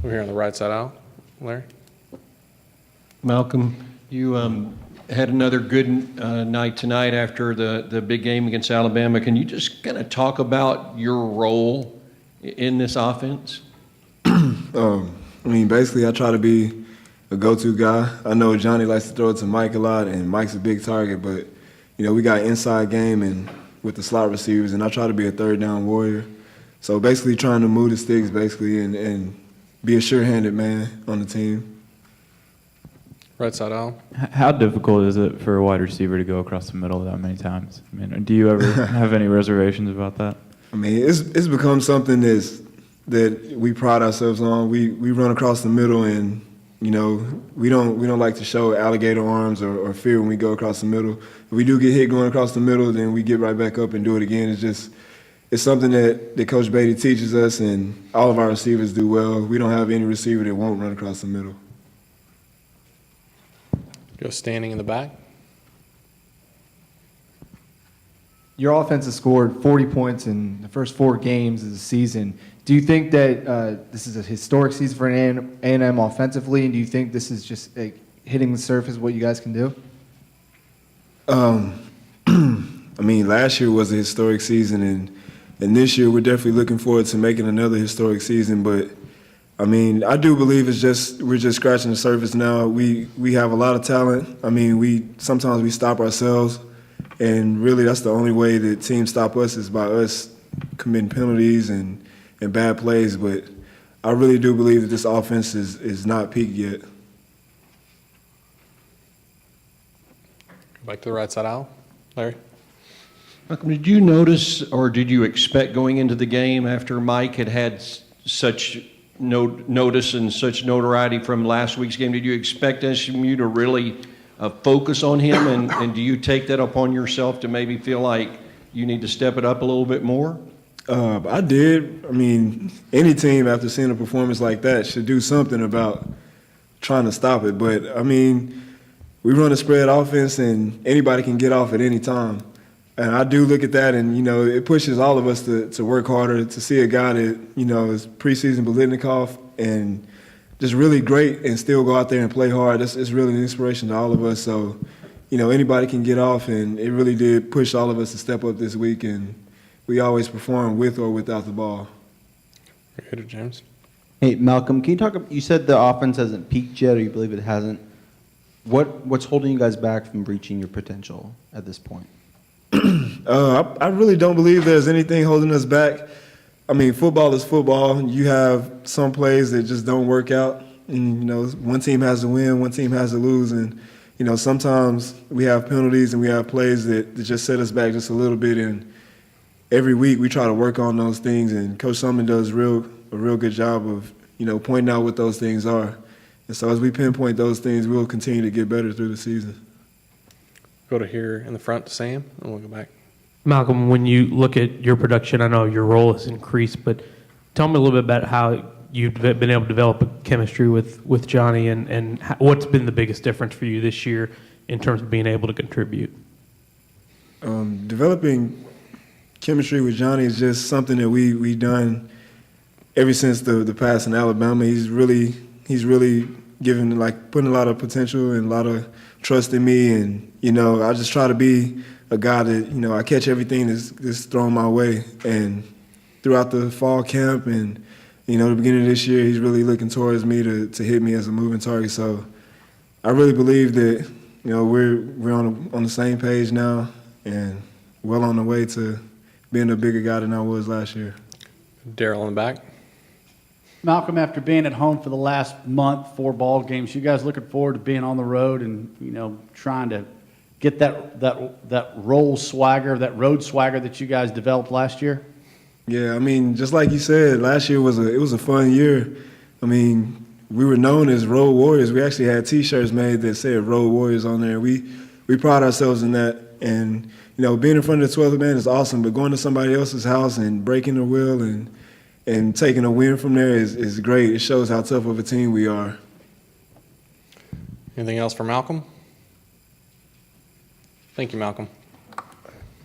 We're here on the right side out. Larry? Malcolm, you had another good night tonight after the big game against Alabama. Can you just kind of talk about your role in this offense? Basically, I try to be a go-to guy. I know Johnny likes to throw it to Mike a lot, and Mike's a big target, but, we got inside game and with the slot receivers, and I try to be a third down warrior. So basically trying to move the sticks, and be a sure-handed man on the team. Right side out. How difficult is it for a wide receiver to go across the middle that many times? I mean, do you ever have any reservations about that? It's become something that we pride ourselves on. We run across the middle, and we don't like to show alligator arms or fear when we go across the middle. If we do get hit going across the middle, then we get right back up and do it again. It's something that Coach Beatty teaches us, and all of our receivers do well. We don't have any receiver that won't run across the middle. Go standing in the back. Your offense has scored 40 points in the first 4 games of the season. Do you think that this is a historic season for A&M offensively, and do you think this is just hitting the surface of what you guys can do? Last year was a historic season, and this year we're definitely looking forward to making another historic season. But I do believe we're just scratching the surface now. We have a lot of talent. Sometimes we stop ourselves, and really that's the only way that teams stop us is by us committing penalties and bad plays. But I really do believe that this offense is not peaked yet. Back to the right side out. Larry? Malcolm, did you notice or did you expect going into the game after Mike had such notice and such notoriety from last week's game, did you expect SMU to really focus on him, and do you take that upon yourself to maybe feel like you need to step it up a little bit more? I did. Any team after seeing a performance like that should do something about trying to stop it. But, we run a spread offense, and anybody can get off at any time. And I do look at that, and, it pushes all of us to work harder, to see a guy that, is preseason Bolitnikoff and just really great and still go out there and play hard. It's really an inspiration to all of us. So, anybody can get off, and it really did push all of us to step up this week, and we always perform with or without the ball. Hitter James. Hey, Malcolm, can you talk about, you said the offense hasn't peaked yet, or you believe it hasn't. What's holding you guys back from reaching your potential at this point? I really don't believe there's anything holding us back. Football is football. You have some plays that just don't work out. And, one team has to win, one team has to lose. And, sometimes we have penalties and we have plays that just set us back just a little bit. And every week we try to work on those things. And Coach Summan does a real good job of, pointing out what those things are. And so as we pinpoint those things, we'll continue to get better through the season. Go to here in the front to Sam, and we'll go back. Malcolm, when you look at your production, I know your role has increased, but tell me a little bit about how you've been able to develop a chemistry with Johnny, and what's been the biggest difference for you this year in terms of being able to contribute? Developing chemistry with Johnny is just something that we've done ever since the pass in Alabama. He's really given, putting a lot of potential and a lot of trust in me, and I just try to be a guy that I catch everything that's thrown my way. And throughout the fall camp and the beginning of this year, he's really looking towards me to hit me as a moving target. So I really believe that we're on the same page now and well on the way to being a bigger guy than I was last year. Daryl in the back. Malcolm, after being at home for the last month, 4 ball games, you guys looking forward to being on the road and trying to get that road swagger that you guys developed last year? Yeah, just like you said, last year was a fun year. We were known as Road Warriors. We actually had T-shirts made that said Road Warriors on there. We pride ourselves in that, and being in front of the 12th man is awesome. But going to somebody else's house and breaking the wheel and taking a win from there is great. It shows how tough of a team we are. Anything else for Malcolm? Thank you, Malcolm.